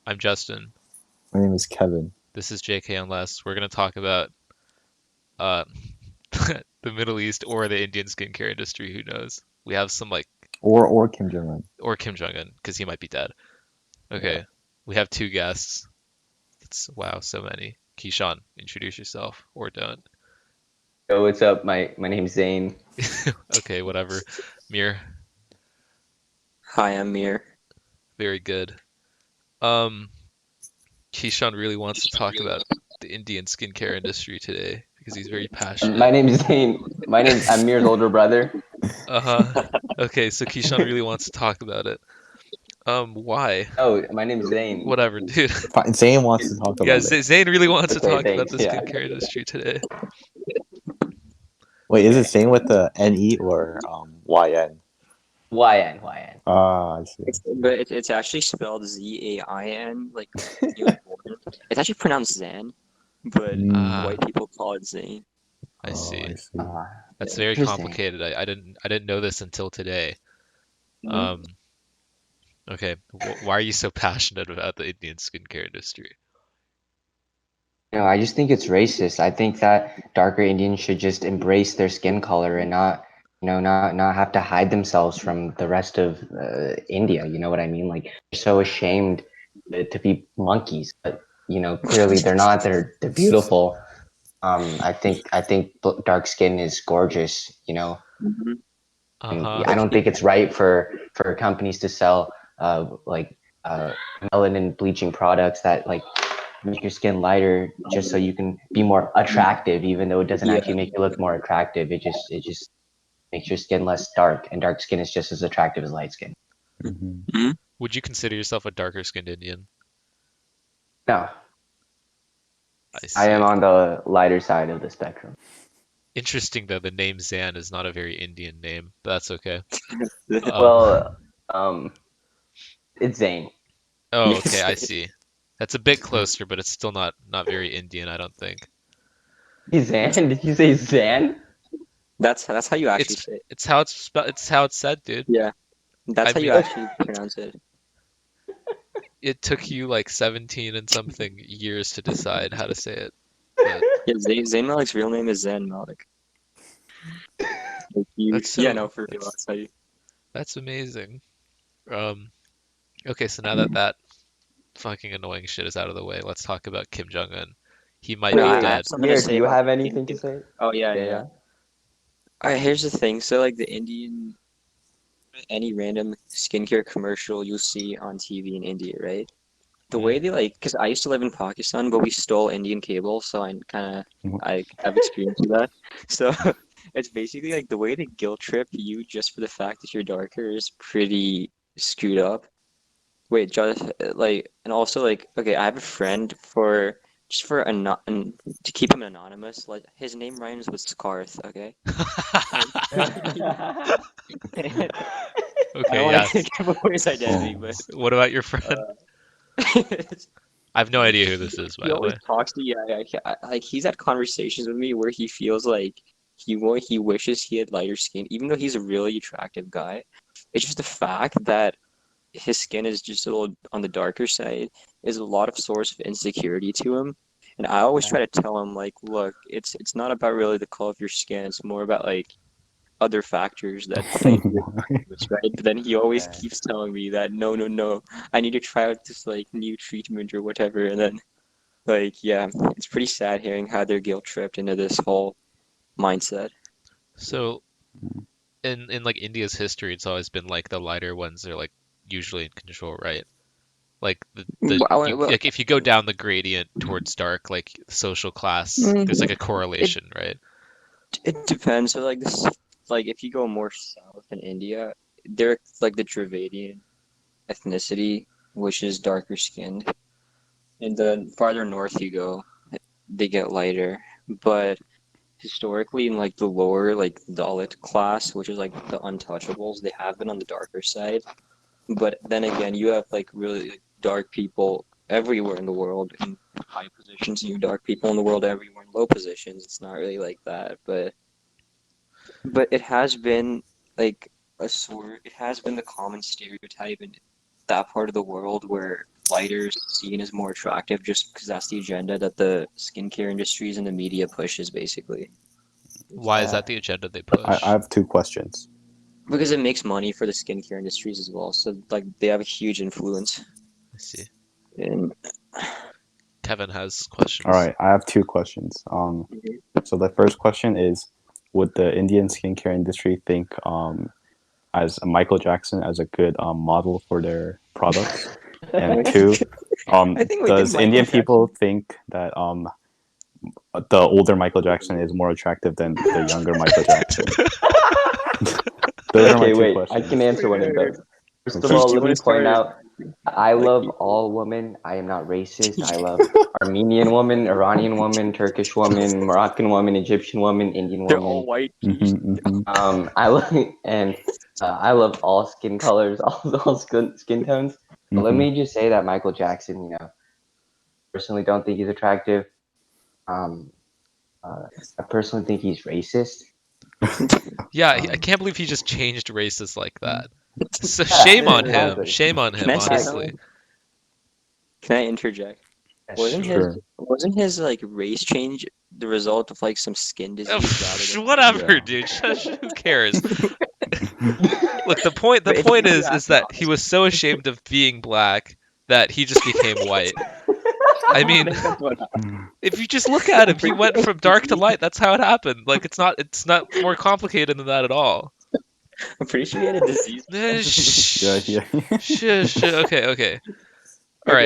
I'm Justin. My name is Kevin. This is JK Unless. We're gonna talk about uh the Middle East or the Indian skincare industry. Who knows? We have some like Or Kim Jong-un. or Kim Jong-un because he might be dead. Yeah. Okay, we have two guests. It's wow, so many. Kishan, introduce yourself or don't. Yo, what's up? My name's Zane. Okay, whatever. Mir, Hi, I'm Meer. very good. Um, Kishan really wants to talk about the Indian skincare industry today because he's very passionate. My name's Zane. I'm Mir's older brother. Uh-huh. Okay, so Kishan really wants to talk about it. Why? Oh, my name's Zane. Whatever, dude. Fine, Zane wants to talk Yeah, about it. Zane really wants to Okay, talk about thanks. the Yeah. skincare industry today. Wait, is it Okay. Zane with the NE or YN? YN. Ah, I see. But it's actually spelled Zain, like he was born. It's actually pronounced Zan, but Mm. Ah, white people call it Zane. I Oh, see. I see. Uh, That's very Interesting. complicated. I didn't know this until today. Mhm. Um, okay. Why are you so passionate about the Indian skincare industry? No, I just think it's racist. I think that darker Indians should just embrace their skin color and not have to hide themselves from the rest of India. You know what I mean? Like they're so ashamed to be monkeys, but clearly they're not. They're beautiful. I think dark skin is gorgeous. Mhm. And Uh-huh. I Like don't think it's right for companies to sell like melanin bleaching products that like make your skin lighter just so you can be more attractive, even though it doesn't yeah, actually make you look more attractive. It just makes your skin less dark, and dark skin is just as attractive as light skin. Hmm. Mhm. Would you consider yourself a darker skinned Indian? No, I I am see. on the lighter side of the spectrum. Interesting though, the name Zan is not a very Indian name, but that's okay. Um, Well, um, it's Zane. oh, okay, Yes. I see. That's a bit closer, but it's still not very Indian, I don't think. Hey, Zan? Did you say Zan? That's how you actually It's say it. it's how it's said, dude. Yeah, that's I how you mean, actually pronounce it. it took you like 17 and something years to decide how to say it, but Yeah, Zayn Malik's real name is Zayn Malik. Like you, that's yeah, so no, for real. That's how you. that's amazing. Um, okay, so now that that fucking annoying shit is out of the way, let's talk about Kim Jong-un. He might No, be I Wait, have dead. something to Mir, do say you about have Kim anything to too. say? Oh yeah, Yeah, yeah, yeah. yeah. All right, here's the thing. So like the Indian, any random skincare commercial you'll see on TV in India, right? The way Mm. they like, because I used to live in Pakistan, but we stole Indian cable, so I have experience with that. So it's basically like the way they guilt trip you just for the fact that you're darker is pretty screwed up. Wait, just like, and also like, okay, I have a friend for just for to keep him anonymous. Like his name rhymes with Scarth, okay? And, and I don't Okay, want to yes. give away his identity, Oh. but What about your friend? uh, I have no idea who this is, by he the always way. talks to like he's had conversations with me where he feels like he wishes he had lighter skin, even though he's a really attractive guy. It's just the fact that his skin is just a little on the darker side is a lot of source of insecurity to him. And I always try to tell him like, look, it's not about really the color of your skin. It's more about like other factors that play into your Why? happiness, right? But then he always Yeah. keeps telling me that no, no, no, I need to try out this like new treatment or whatever. And then like, yeah, it's pretty sad hearing how they're guilt tripped into this whole mindset. So in like India's history, it's always been like the lighter ones are like usually in control, right? Like the Well, you well, like if you go down the gradient towards dark, like social class, mm, there's like a it correlation, right? it depends. So like this, like if you go more south in India, they're like the Dravidian ethnicity, which is darker skinned, and the farther north you go, they get lighter. But historically, in like the lower like Dalit class, which is like the untouchables, they have been on the darker side. But then again, you have like really like, dark people everywhere in the world in high positions, and you have dark people in the world everywhere in low positions. It's not really like that, but it has been like it has been the common stereotype in that part of the world where lighter skin is more attractive just because that's the agenda that the skincare industries and the media pushes, basically. Why is Yeah. that the agenda they I push? have two questions. Because it makes money for the skincare industries as well. So like they have a huge influence. I see. And Kevin has All questions. right, I have two questions. So the first question is, would the Indian skincare industry think as Michael Jackson as a good model for their products? And two, I think we did does Michael Indian Jackson. people think that the older Michael Jackson is more attractive than the younger Michael Jackson? Those are my Okay, two wait. questions. I can answer one of those. First of Okay. all, Do you let me wanna point start? out I Like love people. all women. I am not racist. I love Armenian woman, Iranian woman, Turkish woman, Moroccan woman, Egyptian woman, Indian They're all woman. white. I love and I love all skin colors, all skin tones. But let me just say that Michael Jackson, personally don't think he's attractive. Um, I personally think he's racist. Yeah, I Um, can't believe he just changed races like that. So yeah, shame on him. exactly. Shame on Can him, I say honestly. something? Can I interject? Wasn't Sure. his like race change the result of like some skin disease rather than Whatever, Yeah. dude. Shush, who cares? Look, the But if point you is ask me that he was so ashamed of being black that he just became white. I mean, I think that's what happened. if you just look at him, he went from dark to light. That's how it happened. Like it's not more complicated than that at all. I'm pretty sure he had a disease. Shh. Yeah. Shh. Okay. All Okay,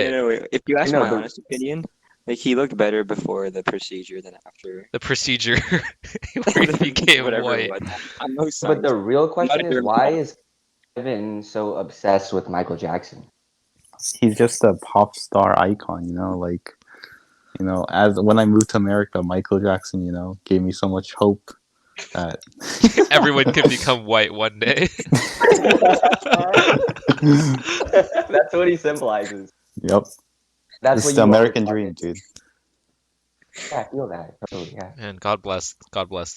right. no, wait. If you ask know, my the honest opinion, like he looked better before the procedure than after. The procedure where he became Whatever it white. was. I'm no but the scientist. real I'm not a question is why dermatologist. is Kevin so obsessed with Michael Jackson? He's just a pop star icon, as when I moved to America, Michael Jackson, gave me so much hope that Everyone can become white one day. That's what he symbolizes. Yep. That's It's what the you want to American dream, target. dude. Yeah, I feel that totally. Yeah. And God bless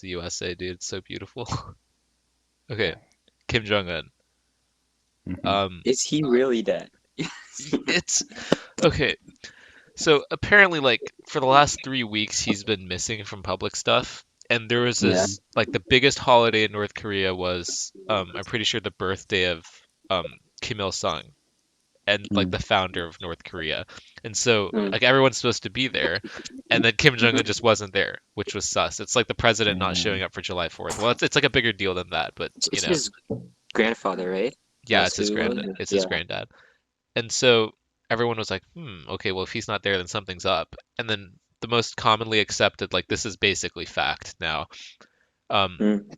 the USA, dude. It's so beautiful. Okay, Kim Jong-Un. Mhm. Is he really dead? It's okay. So apparently, like for the last 3 weeks, he's been missing from public stuff. And there was this like the biggest holiday in North Korea was I'm pretty sure the birthday of um Kim Il Sung and like Mm. the founder of North Korea. And so Mm. like everyone's supposed to be there, and then Kim Jong Un just wasn't there, which was sus. It's like the president not showing up for July 4th. Well, it's like a bigger deal than that, but It's his grandfather, right? yeah, That's who it was? it's his Yeah. granddad. And so everyone was like, okay, well if he's not there, then something's up. And then the most commonly accepted, like this is basically fact now,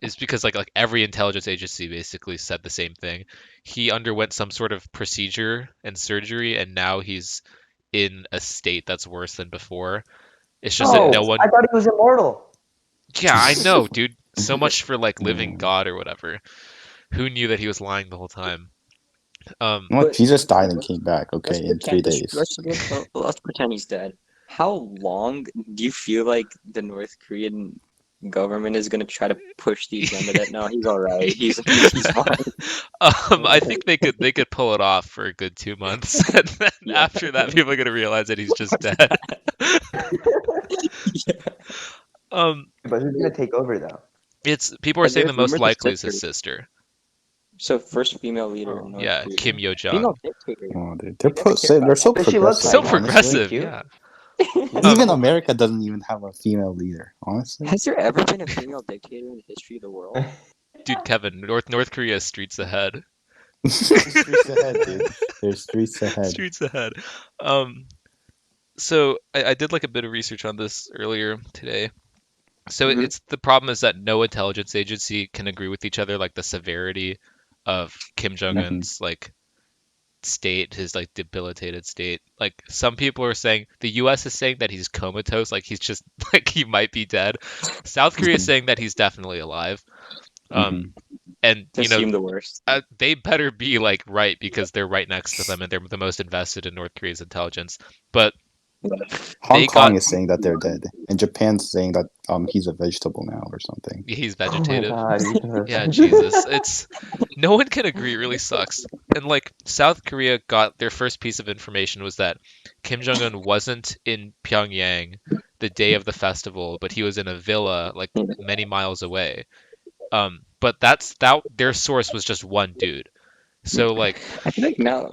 is because like every intelligence agency basically said the same thing. He underwent some sort of procedure and surgery, and now he's in a state that's worse than before. It's just that no one. I thought he was immortal. Yeah, I know, dude. So much for like living Mm. God or whatever. Who knew that he was lying the whole time? Well, But Jesus died and came back, okay, in 3 days. Let's pretend he's dead. How long do you feel like the North Korean government is gonna try to push the agenda that no, he's all right, he's fine? I think they could pull it off for a good 2 months, and then Yeah. after that, people are gonna realize that he's just dead. Um, But who's gonna take over though? it's people are saying the There's most rumors of likely is his sisters. sister. So first female leader in North Yeah, Korea. Kim Yo Jong. Female dictator. Oh, dude. I guess I care They're so What does she look progressive, So like? honestly. Really progressive, cute? yeah. Even America doesn't even have a female leader, honestly. Has there ever been a female dictator in the history of the world? Dude, Kevin, North Korea is streets ahead. Streets ahead, dude. There's streets ahead. Streets ahead. So I did like a bit of research on this earlier today. So Mhm. it's the problem is that no intelligence agency can agree with each other, like the severity of Kim Jong Un's like state, his like debilitated state. Like some people are saying the U.S. is saying that he's comatose, like he's just like he might be dead. South Korea is saying that he's definitely alive. And you know Assume the worst. they better be like right because they're right next to them and they're the most invested in North Korea's intelligence. But Hong They Kong got is saying that they're dead, and Japan's saying that he's a vegetable now or something. he's Oh my vegetative. god, Yeah, Jesus. It's no one can agree. It really sucks. And like South Korea got their first piece of information was that Kim Jong-un wasn't in Pyongyang the day of the festival, but he was in a villa like many miles away. But that their source was just one dude. So like I feel like now,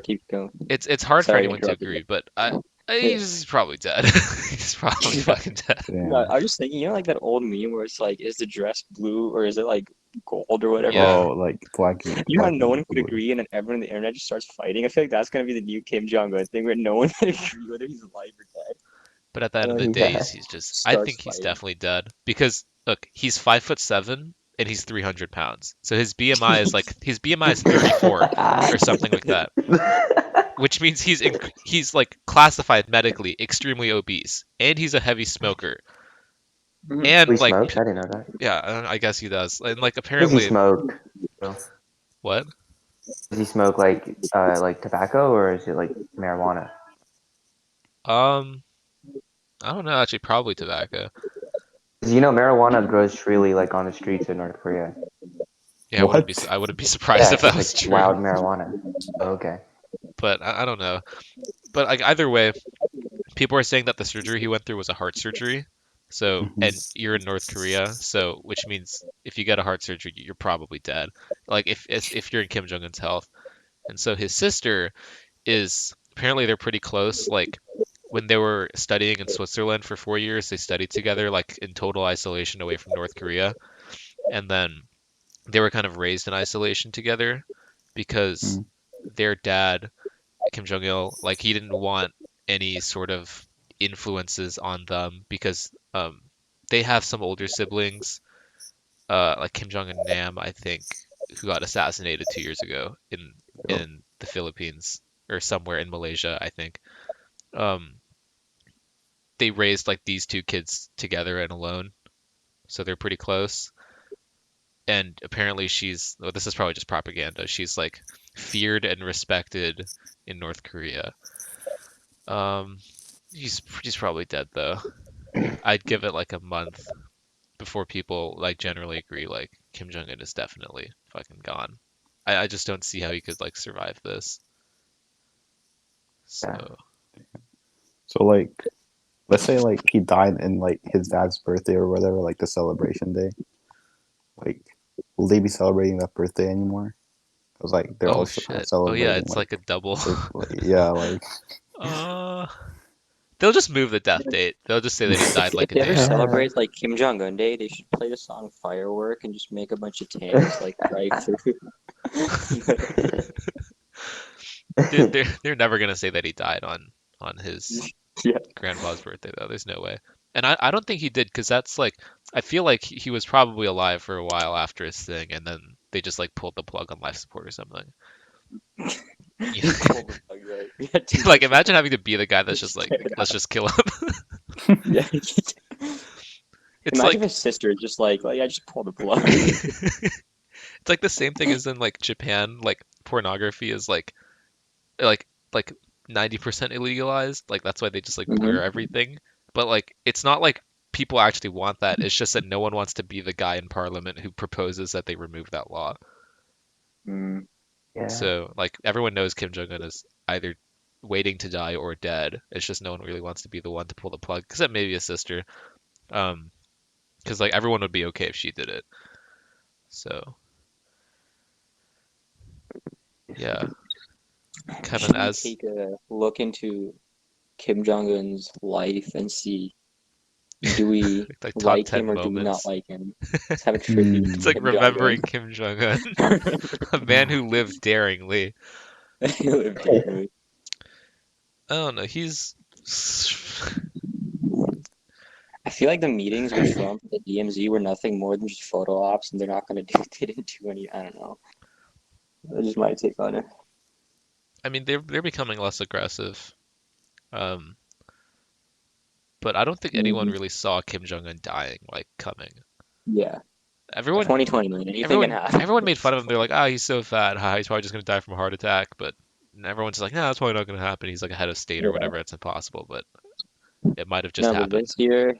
keep going. it's hard for Sorry, I anyone to interrupted you. agree, but Yeah. he's probably dead. He's probably fucking dead. No, Damn. I was just thinking, like that old meme where it's like, is the dress blue or is it like gold or whatever? Yeah. Oh, like black, You know how black no and one could blue. agree and then everyone on the internet just starts fighting? I feel like that's gonna be the new Kim Jong-un thing where no one can agree whether he's alive or dead. But at the end of oh the day, yeah. he's just. I Starts think he's fighting. definitely dead because look, he's 5'7" and he's 300 pounds. So his BMI is 34 or something like that, which means he's like classified medically extremely obese, and he's a heavy smoker, Mhm. He and like smokes? I didn't know that. yeah, I guess he does, and like What does he apparently smoke? Does what? he smoke like tobacco or is it like marijuana? Um, I don't know. Actually, probably tobacco. 'Cause you know marijuana grows freely like on the streets of North Korea. Yeah, What? I wouldn't be surprised Yeah, if it's that just was like true, wild marijuana. Oh, okay. but I don't know. But like either way, people are saying that the surgery he went through was a heart surgery. So, Mhm. and you're in North Korea, so which means if you get a heart surgery, you're probably dead. Like if you're in Kim Jong Un's health. And so his sister is apparently they're pretty close. Like when they were studying in Switzerland for 4 years, they studied together, like in total isolation away from North Korea. And then they were kind of raised in isolation together because Mm. their dad Kim Jong Il, like he didn't want any sort of influences on them because they have some older siblings, like Kim Jong Un Nam, I think, who got assassinated 2 years ago Yo. in the Philippines or somewhere in Malaysia, I think. Um, they raised like these two kids together and alone, so they're pretty close. And apparently well, this is probably just propaganda. She's like feared and respected in North Korea. Um, he's probably dead though. I'd give it like a month before people like generally agree like Kim Jong Un is definitely fucking gone. I just don't see how he could like survive this. Yeah. So So like, let's say like he died in like his dad's birthday or whatever, like the celebration day. Like, will they be celebrating that birthday anymore? Because like they're oh also shit. Oh yeah, celebrating it's like a double. like yeah, like uh they'll just move the death date. They'll just say that he died If like a they ever day after. celebrate like Kim Jong-un Day, they should play the song Firework and just make a bunch of tanks like drive through. Dude, they're never gonna say that he died on his Yeah. grandpa's birthday though. There's no way. And I don't think he did because that's like I feel like he was probably alive for a while after his thing, and then they just like pulled the plug on life support or something. You Pull know? the plug, right? We had too Like much imagine having to be the guy that's just like let's just kill him. Yeah. It's Imagine if like his sister just like, yeah, just pull the plug. it's like the same thing as in like Japan. Like pornography is like 90% illegalized. Like that's why they just like blur Mhm. everything. But like it's not like people actually want that. It's just that no one wants to be the guy in parliament who proposes that they remove that law. Mm. Yeah. So like everyone knows Kim Jong Un is either waiting to die or dead. It's just no one really wants to be the one to pull the plug, except maybe a sister. Um, because like everyone would be okay if she did it. So yeah, Kevin, Should we as take a look into Kim Jong-un's life and see do we like top like 10 him or do we not moments, like him? Let's have a tribute Hmm. it's to like Kim Jong-un. remembering Kim Jong Un, a man who lived daringly. He lived daringly. I don't know. He's I feel like the meetings with Trump at the DMZ were nothing more than just photo ops, and they're not gonna do. They didn't do any. I don't know. That's just my take on it. I mean, they're becoming less aggressive. Um, but I don't think anyone Mhm. really saw Kim Jong Un dying like coming. Yeah, Everyone 2020, man. Anything can everyone happen. everyone made fun of him. They're like, ah, he's so fat. Ha, he's probably just gonna die from a heart attack. But and everyone's like, no, that's probably not gonna happen. He's like a head of state or Yeah. whatever. It's impossible, but it might have just No, but happened. this year,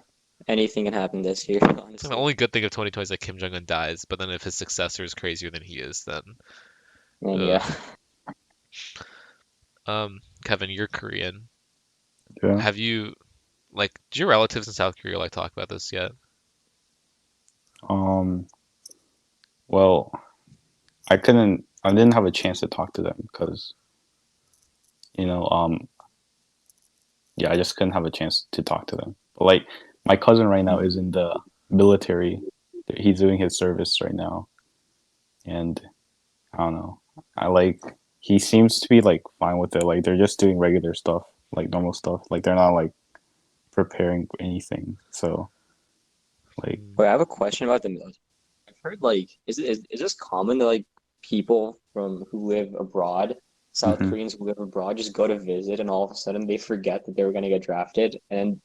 anything can happen this year, So the honestly. only good thing of 2020 is that Kim Jong-un dies, but then if his successor is crazier than he is, then And ugh. yeah. Kevin, you're Korean. Yeah. Have you like do your relatives in South Korea like talk about this yet? Um. Well, I couldn't. I didn't have a chance to talk to them because you know. Yeah, I just couldn't have a chance to talk to them. But like, my cousin right now is in the military. He's doing his service right now, and I don't know. I like. He seems to be like fine with it. Like they're just doing regular stuff, like normal stuff. Like they're not like preparing anything. So like, Mm. Wait, I have a question about the military. I've heard like, is this common that like people from who live abroad, South mhm. Koreans who live abroad, just go to visit and all of a sudden they forget that they were gonna get drafted and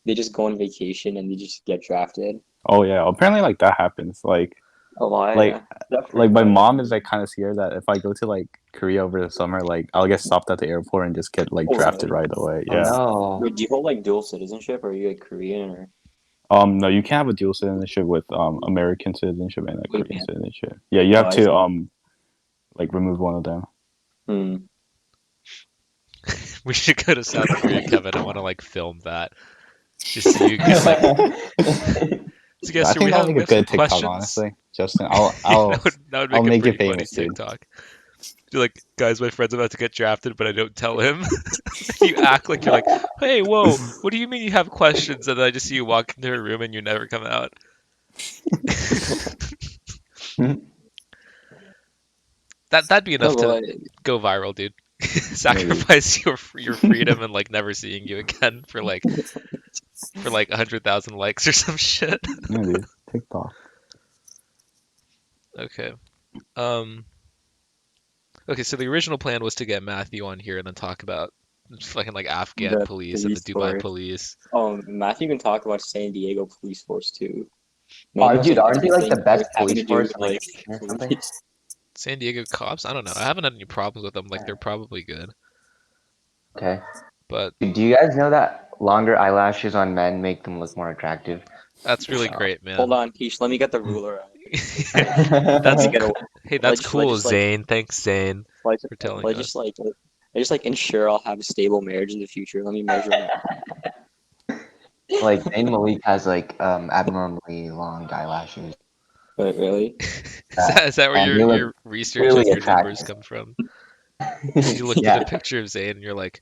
they just go on vacation and they just get drafted? Oh yeah, apparently like that happens. A lot, Like yeah. I've heard like my about it. mom is like kind of scared that if I go to like Korea over the summer, like I'll get stopped at the airport and just get like Oh, drafted really? right away. Oh Yeah. no. Wait, do you hold like dual citizenship or are you like Korean or No, you can't have a dual citizenship with American citizenship and a wait, Korean man? citizenship. Yeah, you Oh, have I to see. like remove one of them. Hmm. We should go to South Korea, Kevin. I want to like film that. Just so you get like. So I guess here think that'll make we a have some good TikTok. questions. Honestly, Justin, I'll Yeah, I'll that would I'll make a make pretty it funny famous, dude. TikTok. You're like, guys, my friend's about to get drafted, but I don't tell him. You act like you're like, hey, whoa, what do you mean you have questions? And then I just see you walk into a room and you never come out. That'd be enough No, to but go viral, dude. Sacrifice your freedom and like never seeing you again for like 100,000 likes or some shit. Yeah, dude. TikTok. Okay. Um. Okay, so the original plan was to get Matthew on here and then talk about fucking like Afghan the police and the police Dubai force. police. Oh, Matthew can talk about San Diego police force too. Man Oh, knows dude, like aren't they like the everything best having police to do force with in like like or something? police. San Diego cops? I don't know. I haven't had any problems with them. Like they're probably good. Okay. But Do you guys know that longer eyelashes on men make them look more attractive? that's really So. great, Hold man. on, Keish, let me get the ruler out. Let That's me get a hey, that's cool, like Zane. Thanks, Zane, like for telling like us. just like I just like ensure I'll have a stable marriage in the future. Let me measure them out. Like Zayn Malik has like abnormally long eyelashes. But really? Is that where And they look your research really and your numbers attractive. come from? You looked at Yeah. a picture of Zane and you're like,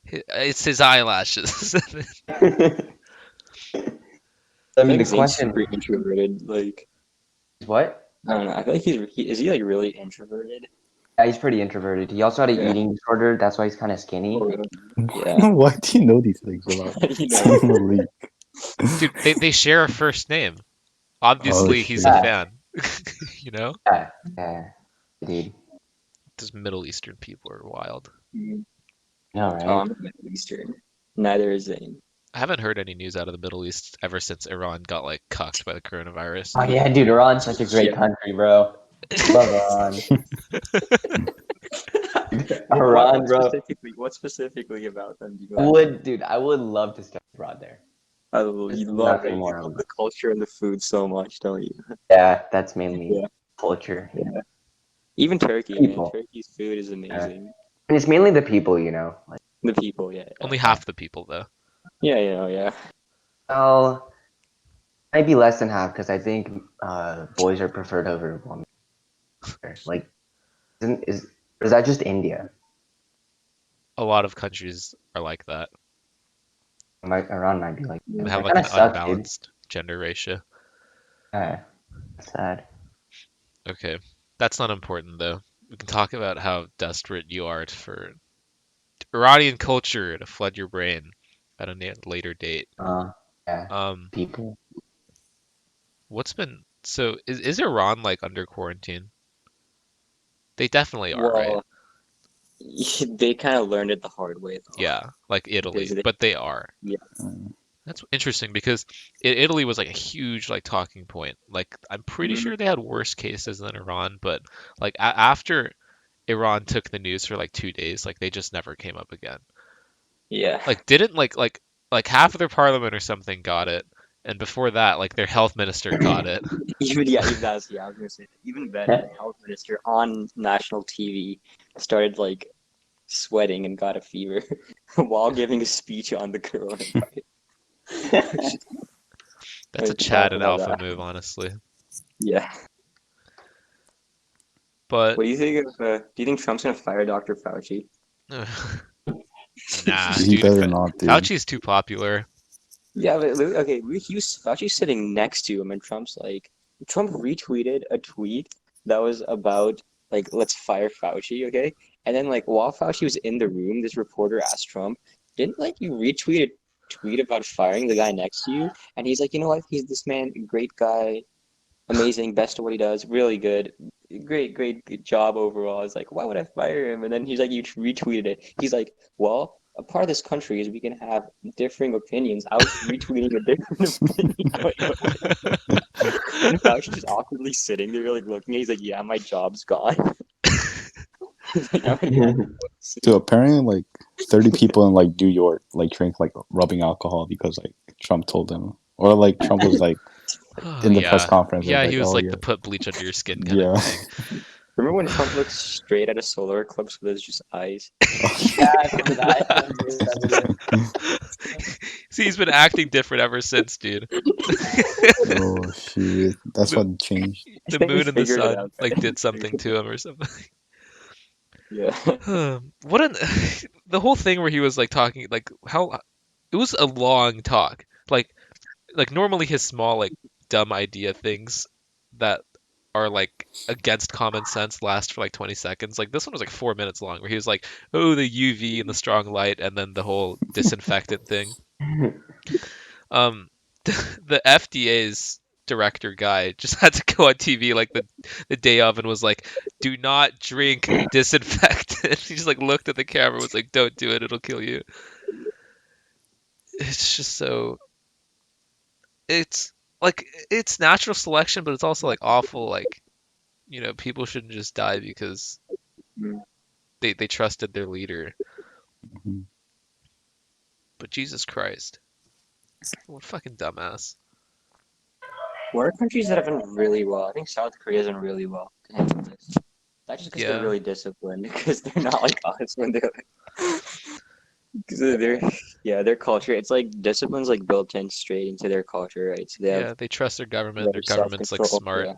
it's his eyelashes. I I feel mean, like the Zane's question super introverted. Like is what? I don't know. I feel like is he like really introverted? Yeah, he's pretty introverted. He also had an Yeah. eating disorder. That's why he's kind of skinny. Oh, really? Yeah. Why do you know these things about You Saint know. Malik? Dude, they share a first name. Oh Obviously, he's a shit. Yeah, fan. You know? yeah, yeah, dude. Those Middle Eastern people are wild. Mm. No, Oh, right? I'm Middle Eastern. Neither is Zane. I haven't heard any news out of the Middle East ever since Iran got like cucked by the coronavirus. Oh yeah, dude. Iran's such a great Yeah. country, bro. Love Iran. What Iran, bro. what specifically about them do you I like? would, dude. I would love to study abroad there. There's You love nothing it. You more. love the culture and the food so much, don't you? Yeah, that's mainly Yeah. culture. Yeah. Even Turkey, man. People. Turkey's food is amazing. And it's mainly the people, you know. Like, The people, yeah. Only half the people though. Yeah, yeah. well, might be less than half because I think boys are preferred over women. Like, is that just India? A lot of countries are like that. Iran might be like. Yeah. They have That like kind an of sucks, dude. unbalanced gender ratio. Yeah, that's sad. Okay, that's not important though. We can talk about how desperate you are for Iranian culture to flood your brain at a later date. Yeah, Um, people. what's been so is Iran like under quarantine? They definitely are, right? Well, they kind of learned it the hard way, though. Yeah, like Italy, Because but they are. Yeah. That's interesting because Italy was like a huge like talking point. Like I'm pretty Mhm. sure they had worse cases than Iran, but like after Iran took the news for like 2 days. Like they just never came up again. Yeah. Like didn't like half of their parliament or something got it, and before that, like their health minister got it. Even that's I was gonna say that. Even then, the health minister on national TV started like sweating and got a fever while giving a speech on the coronavirus. That's a Like, Chad laugh and about Alpha that. move, honestly. Yeah. But What do you think of? Do you think Trump's gonna fire Dr. Fauci? nah, He dude, better not, dude. Fauci's too popular. Yeah, but okay, he was Fauci's sitting next to him, and Trump retweeted a tweet that was about like let's fire Fauci, okay? And then like while Fauci was in the room, this reporter asked Trump, didn't like you retweet a tweet about firing the guy next to you? And he's like, you know what? He's this man, great guy, amazing, best at what he does, really good, great good job overall. I was like, why would I fire him? And then he's like, you retweeted it. He's like, well, a part of this country is we can have differing opinions. I was retweeting a different opinion. And Fauci just awkwardly sitting there, like looking at. He's like, yeah, my job's gone. He's like, I'm gonna So apparently, like 30 people in like New York like drink like rubbing alcohol because like Trump told them, or like Trump was like Oh in the press yeah. conference was Yeah, like, he was oh like yeah, the put bleach under your skin kind of yeah. thing. Remember when Trump looked straight at a solar eclipse with his just eyes? Yeah, I remember that. I remember that. See, he's been acting different ever since, dude. Oh shit, that's The, what changed. I the think we moon and the figured it sun out. like did something to him or something. Yeah. What an the whole thing where he was like talking like how it was a long talk. Like normally his small like dumb idea things that are like against common sense last for like 20 seconds. Like this one was like 4 minutes long where he was like, oh, the UV and the strong light and then the whole disinfectant thing. Um, the FDA's director guy just had to go on TV like the day of and was like, "Do not drink disinfectant." He just like looked at the camera, and was like, "Don't do it; it'll kill you." It's just so it's like it's natural selection, but it's also like awful. Like people shouldn't just die because they trusted their leader. Mhm. But Jesus Christ, what a fucking dumbass. What are countries that have done really well? I think South Korea's done really well to handle this. That's just because they're Yeah, really disciplined, because they're not like us when they're because their culture. It's like discipline's like built in straight into their culture, right? So they have yeah, they trust their government. Their better government's like self-control. smart. Yeah.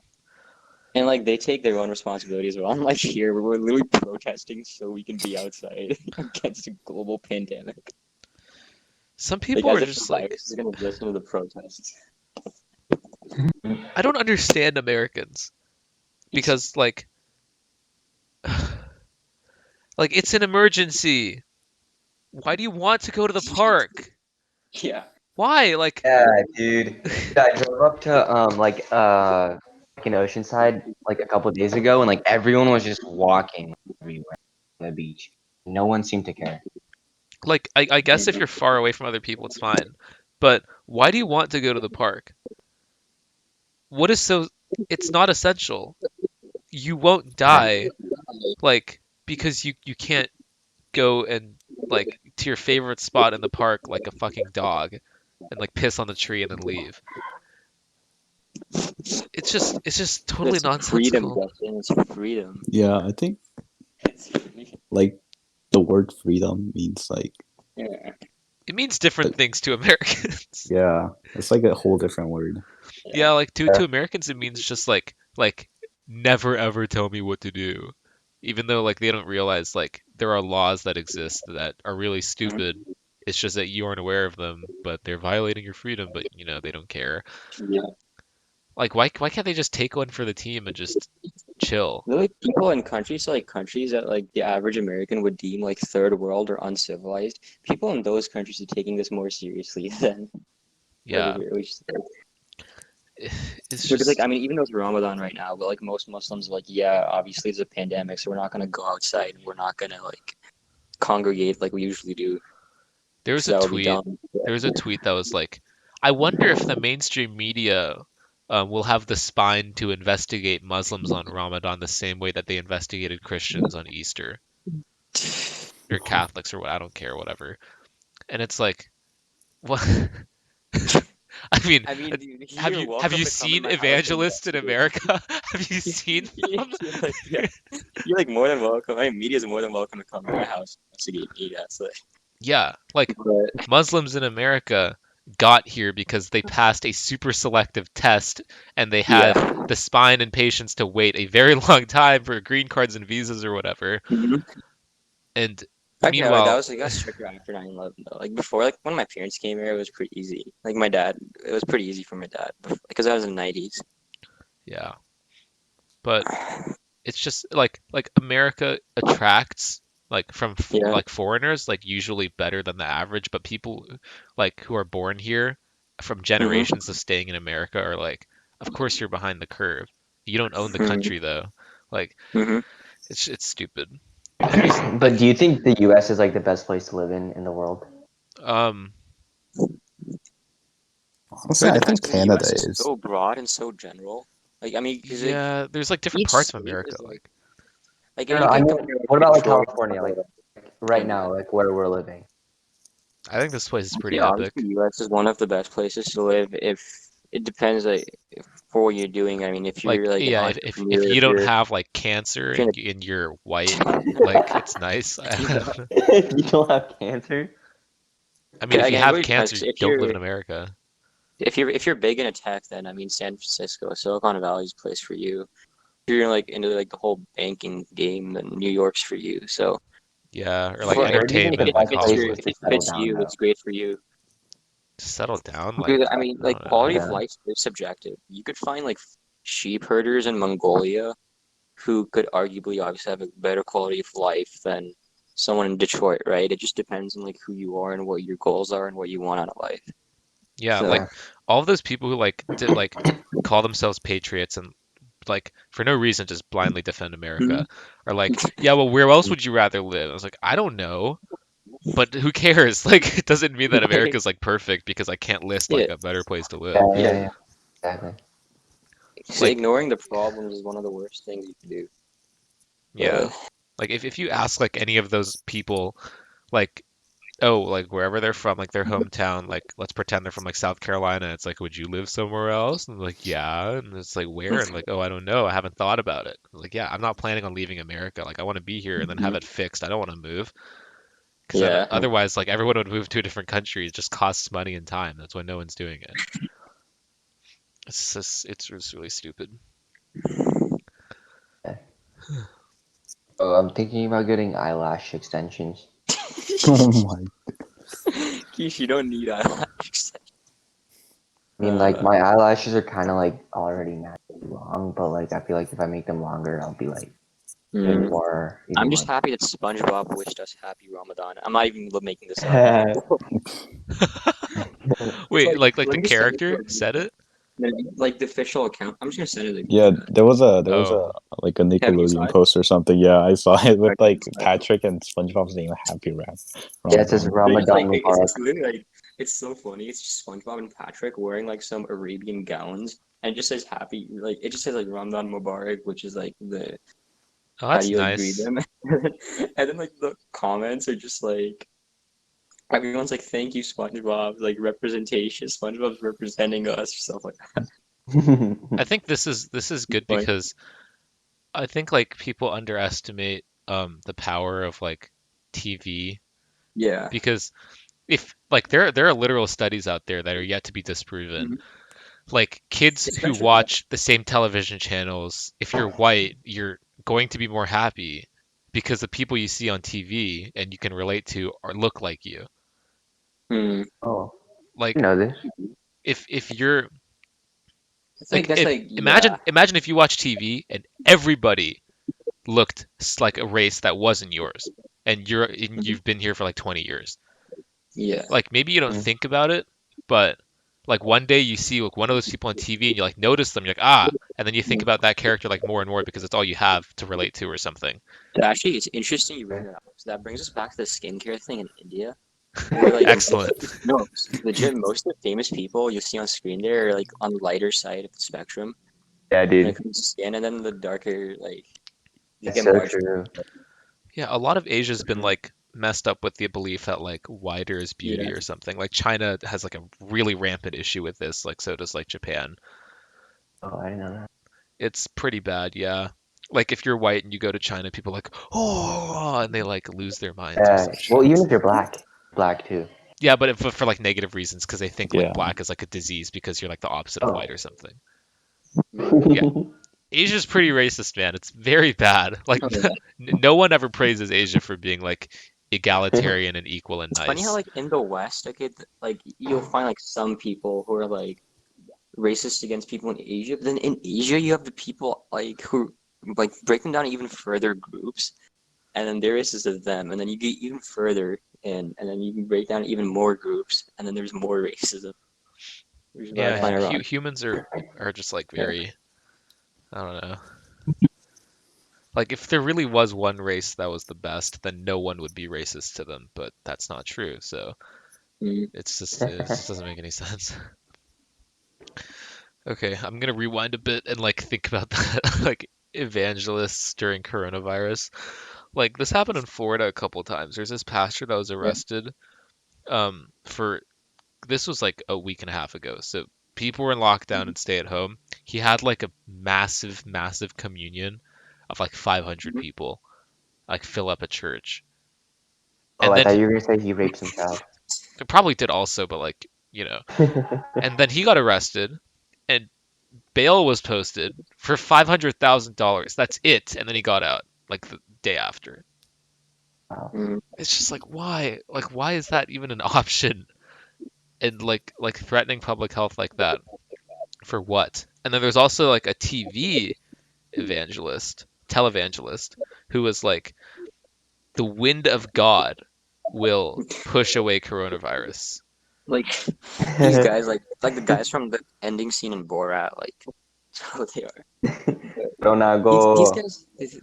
And like they take their own responsibility as well. Unlike here, where we're literally protesting so we can be outside against a global pandemic. Some Like people as are if the just like, virus is gonna listen to the protests. I don't understand Americans because like it's an emergency. Why do you want to go to the park? Yeah. Why? Like, Yeah, dude. I drove up to like in Oceanside like a couple of days ago, and like everyone was just walking everywhere on the beach. No one seemed to care. I guess if you're far away from other people, it's fine. But why do you want to go to the park? What is so? It's not essential. You won't die, like, because you can't go and like to your favorite spot in the park like a fucking dog and like piss on the tree and then leave. It's just totally It's freedom, nonsensical. Justin. It's freedom. Yeah, I think It's like the word freedom means like, yeah. It means different like things to Americans. yeah, it's like a whole different word. Yeah, like to Yeah. to Americans it means just like never ever tell me what to do. Even though like they don't realize like there are laws that exist that are really stupid. It's just that you aren't aware of them, but they're violating your freedom, but they don't care. Yeah. Like why can't they just take one for the team and just chill? Literally, people in countries like countries that like the average American would deem like third world or uncivilized. People in those countries are taking this more seriously than over Yeah. here, which is like, It's because like just I mean, even though it's Ramadan right now, but like most Muslims are like, yeah, obviously it's a pandemic, so we're not gonna go outside. We're not gonna like congregate like we usually do, there was because a that would be tweet dumb. there was a tweet that was like, I wonder if the mainstream media will have the spine to investigate Muslims on Ramadan the same way that they investigated Christians on Easter or Catholics or what, I don't care, whatever. And it's like, what? I mean, I mean, dude, have you're you welcome to come in seen my house and evangelists in investigate. America? Have you seen them? You're like, yeah, you're like more than welcome. I mean, media is more than welcome to come to my house and investigate me. That's like, Yeah, like but Muslims in America got here because they passed a super selective test and they had yeah. the spine and patience to wait a very long time for green cards and visas or whatever. Mhm. And Okay, like that meanwhile, was like that's stricter after 9/11 though. Like before, like when my parents came here, it was pretty easy. Like my dad, it was pretty easy for my dad because I was in the 90s. yeah, but it's just like America attracts like from Yeah. like foreigners like usually better than the average, but people like who are born here from Mm-hmm. generations of staying in America are like, of course you're behind the curve. You don't own the Mm-hmm. country though. Like Mm-hmm. it's stupid. Have you But do like you think the U.S. is like the best place to live in the world? um I feel Honestly, like I the think country in the Canada U.S. is is. so broad and so general. Like I mean, because like yeah, there's like different each parts of state America is like No, and no, you I could mean, compare like what about like Detroit California, like to right Canada. now, like where we're living? I think this place is I'd say pretty obviously epic. U.S. is one of the best places to live if it depends like for what you're doing. I mean, if you're Like like an yeah, if entrepreneur, you don't have like cancer if you're in and you're white, like it's nice. a, You don't have cancer? I mean, if you again, it have really depends. cancer, 'Cause don't live in America. if you're big into tech, then I mean San Francisco, Silicon Valley's a place for you. If you're like into like the whole banking game, then New York's for you. So Yeah, or like Yeah, for where do you think if the entertainment, it like best fits place your is Hollywood. if to it settle fits down you, though? it's great for you. To settle down, Because like I mean, I like don't know. quality of Yeah. life is subjective. You could find like sheep herders in Mongolia who could arguably obviously have a better quality of life than someone in Detroit, right? It just depends on like who you are and what your goals are and what you want out of life. Yeah, So like Yeah. all of those people who like did like call themselves patriots and like for no reason just blindly defend Mhm. America are like, yeah, well, where else would you rather live? I was like, I don't know, but who cares? Like, it doesn't mean that America's like perfect because I can't list yeah, like a better place to live. Yeah, yeah, yeah. yeah. Exactly. So Like, ignoring the problems is one of the worst things you can do. yeah, But like if you ask like any of those people, like oh, like wherever they're from, like their hometown, like let's pretend they're from like South Carolina. It's like, would you live somewhere else? And they're like, yeah. And it's like, where? And like, oh, I don't know. I haven't thought about it. Like, yeah, I'm not planning on leaving America. Like, I want to be here and then have Mhm. it fixed. I don't want to move because then Yeah, otherwise, like everyone would move to a different country. It just costs money and time. That's why no one's doing it. It's just really stupid. Yeah. Oh, I'm thinking about getting eyelash extensions. Oh my. Keith, you don't need eyelashes. I mean, like Uh, my eyelashes are kind of like already naturally long, but like I feel like if I make them longer, I'll be like even I'm just more. happy that SpongeBob wished us happy Ramadan. I'm not even making this up. It's wait, like, like let the me just send it to character our group said chat. it? Like the official account. I'm just gonna send it to the group Yeah, chat. there was a Oh, like a Kevin, you saw Nickelodeon it? post or something. Yeah, I saw it with Okay, like you saw it. Patrick and SpongeBob saying Happy Yeah, it says Ramadan. They're just like Ramadan Mubarak. it's literally like it's so funny. It's just SpongeBob and Patrick wearing like some Arabian gowns, and it just says happy. Like it just says like Ramadan Mubarak, which is like the oh, how do that's you like greet nice. them, and then like the comments are just like everyone's like thank you SpongeBob, like representation. SpongeBob's representing us or stuff like that. I think this is good Like because I think like people underestimate the power of like TV yeah, because if like there are literal studies out there that are yet to be disproven. Mhm. Like kids who Especially watch the same television channels, if you're white, you're going to be more happy because the people you see on TV and you can relate to are look like you. hmm. Oh, you Like know this. if you're It's like like that's if like yeah. imagine if you watch TV and everybody looked like a race that wasn't yours and Mhm. you've been here for like 20 years. Yeah. Like maybe you don't Mm. think about it, but like one day you see like one of those people on TV and you like notice them, you're like, ah, and then you think about that character like more and more because it's all you have to relate to or something. So actually, it's interesting you bring Okay. that up. So that brings us back to the skincare thing in India. Where like Excellent. no, legit, most of the famous people you see on screen there are like on the lighter side of the spectrum Yeah, when it dude. comes to skin, and then the darker like they It's get so marginalized. true. Yeah, a lot of Asia's been Mhm. like messed up with the belief that like whiter is Yeah. beauty or something. Like China has like a really rampant issue with this, like so does like Japan. Oh, I didn't know that. It's pretty bad, yeah. Like if you're white and you go to China, people are like, oh, and they like lose their minds or some Well, shit. even if you're black too. Yeah, but for like negative reasons because they think like Yeah. black is like a disease because you're like the opposite of Oh. white or something. Mhm. Yeah, Asia's pretty racist, man. It's very bad. Like Oh, yeah. no one ever praises Asia for being like egalitarian and equal and It's funny how nice. like in the West, okay, like you'll find like some people who are like racist against people in Asia, but then in Asia you have the people like who like break them down to even further groups, and then they're racist of them, and then you get even further in, and then you can break down even more groups, and then there's more racism, which is what I Yeah, find ironic. humans are just like very, I don't know. Like if there really was one race that was the best, then no one would be racist to them, but that's not true. So Mm. it just doesn't make any sense. Okay, I'm gonna rewind a bit and like think about that like evangelists during coronavirus. Like this happened in Florida a couple times. There's this pastor that was Yeah. arrested for this was like a week and a half ago. So people were in lockdown and stay at home. He had like a massive communion of like 500 Mhm. people like fill up a church. Oh, And I then thought you were gonna say he raped some child. it probably did also, but like, and then he got arrested and bail was posted for $500,000. That's it. And then he got out like the day after. Wow. Mm. It's just like why? Like why is that even an option? And like threatening public health like that for what? And then there's also like a televangelist who was like the wind of God will push away coronavirus. Like these guys, like the guys from the ending scene in Borat, like that's how they are. These Ronago.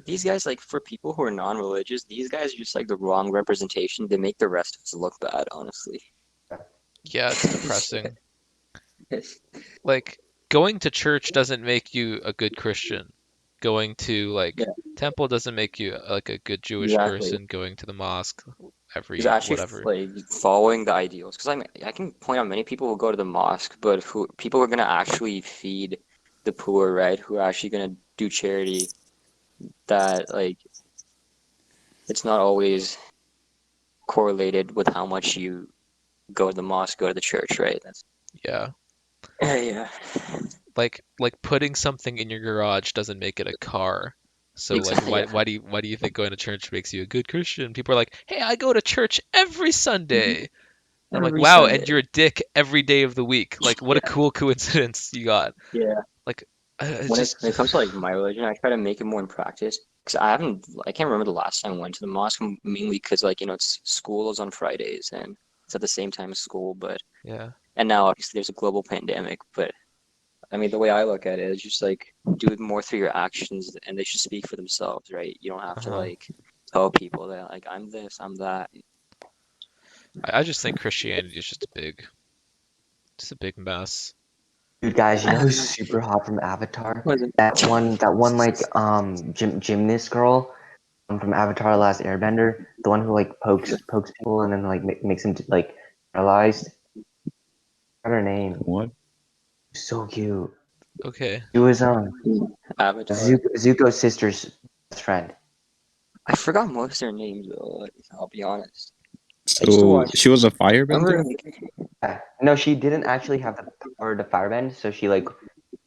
these guys, like for people who are non-religious, these guys are just like the wrong representation. They make the rest of us look bad, honestly. Yeah, it's depressing. Like going to church doesn't make you a good Christian. Going to Yeah, like temple doesn't make you like a good Jewish exactly. person. Going to the mosque He's every actually whatever. like following the ideals. Because I can point out many people who go to the mosque, but who people who are gonna actually feed the poor, right? Who are actually gonna do charity. That like it's not always correlated with how much you go to the mosque, go to the church, right? That's Yeah. yeah, Like putting something in your garage doesn't make it a car. So like exactly. Yeah, why do you think going to church makes you a good Christian? People are like, "Hey, I go to church every Sunday." I'm like, every "Wow, Sunday. and you're a dick every day of the week." Like what a Yeah, cool coincidence you got. yeah. Like it's When just it comes to like my religion, I try to make it more in practice because I can't remember the last time I went to the mosque mainly because like it's school is on Fridays and it's at the same time as school, but yeah. and now obviously there's a global pandemic, but I mean the way I look at it is just like do it more through your actions and they should speak for themselves, right? You don't have to Uh-huh. like tell people that like I'm this, I'm that. I just think Christianity is just a big mess. Dude, guys, you know who's super hot from Avatar? Was it? That one like gymnast girl from Avatar: The Last Airbender, the one who like pokes people and then like makes them like paralyzed. What's her name? What? So cute. Okay. She was Avatar. Zuko's sister's best friend. I forgot most of their names though. Like, I'll be honest. I used to So watch. she was a Remember, firebender? like, Yeah. No, she didn't actually have the power to firebend, so she did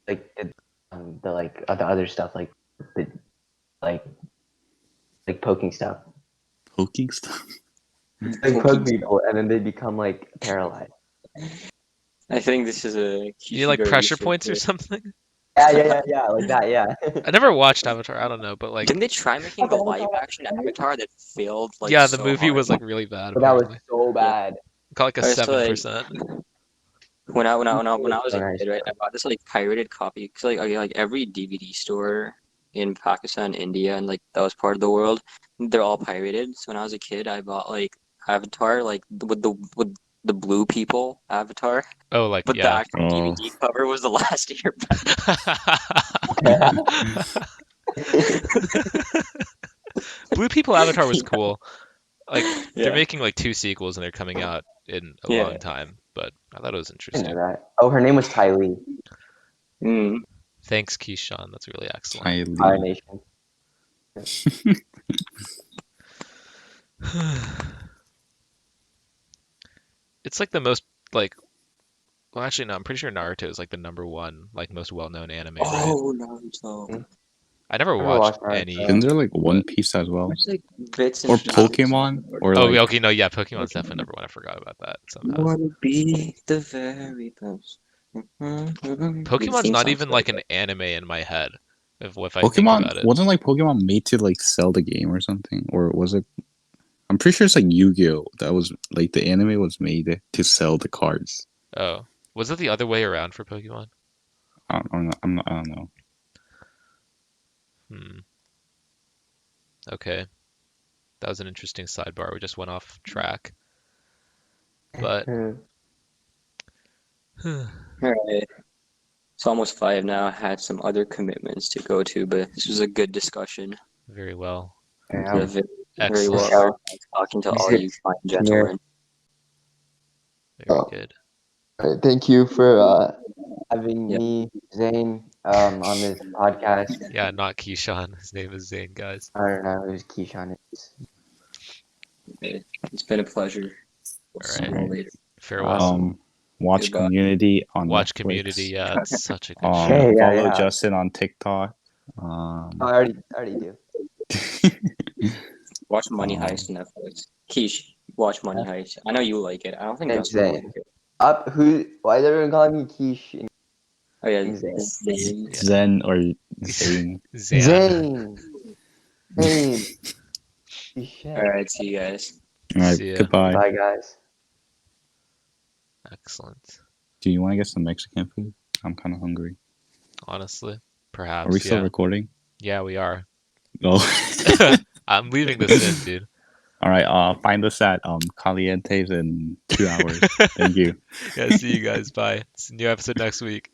the the other stuff the like poking stuff. Poking stuff? Like poke poking. people and then they become like paralyzed. I think this is a You need you like go pressure research points or it. something? Yeah, like that, yeah. I never watched Avatar. I don't know, but like Didn't they try making the live action Avatar that failed like yeah, the so movie hard? was like really bad But that was apparently. so Yeah, bad. Got like a I used to like 7%. when I was So a nice. kid, right? I bought this like pirated copy because like every DVD store in Pakistan, India, and like that was part of the world, they're all pirated. So when I was a kid, I bought like Avatar, like with the blue people Avatar, Oh, like but the yeah. actual Oh. DVD cover was the last Airbender. Blue People Avatar was cool. Like they're Yeah, making like 2 sequels and they're coming out in a yeah. long time, but I thought it was I didn't interesting. know that. Oh, her name was Ty Lee. Mm. Thanks, Keyshawn. That's really excellent. Fire Highly. Nation. It's like the most like well actually no, I'm pretty sure Naruto is like the #1 like most well-known anime, right? Oh, Naruto. I never I never watched watched Naruto. Isn't any, there like One but Piece as well? It's like bits and Or pieces. Pokemon? Or oh, like okay, no, yeah, Pokemon's definitely #1. I forgot about that somehow. Wanna be the very best. The Pokemon's theme not song's even so like good. an anime in my head, if I think Pokemon about it. wasn't like Pokemon made to like sell the game or something? Or was it I'm pretty sure it's like Yu-Gi-Oh! That was like the anime was made to sell the cards. Oh, was it the other way around for Pokemon? I don't know. Hmm. Okay, that was an interesting sidebar. We just went off track, but All right. It's almost 5 now. I had some other commitments to go to, but this was a good discussion. very well, Yeah. Yeah, very, very well excellent, organized, talking to all you fine gentlemen. very Oh. good. Thank you for having Yeah. me, Zane, on this podcast. Yeah, not Keyshawn. His name is Zane, guys. I don't know who's Keyshawn is. It's been a pleasure. We'll see you all later. Farewell. Watch Goodbye. Community on Watch Netflix. Community. Yeah, it's such a good Hey, show. yeah, Follow yeah. Justin on TikTok. Oh, I already do. Watch Money Um, Heist on Netflix. Keish, watch Money Heist. I know you like it. I don't think And Justin will Zane. like it. Why is everyone calling me Keish? Oh yeah, Zane. Zane. Yeah. Zen or Zane. Zan. Zane. Zane. Shit. All right, see you guys. All right, See ya. goodbye. Bye, guys. Excellent. Do you want to get some Mexican food? I'm kind of hungry. Honestly, Are we perhaps. still Yeah. recording? Yeah, we are. Oh. I'm leaving this in, dude. All right. Find us at Calientes in 2 hours. Thank you. Yeah, see you guys. Bye. It's a new episode next week.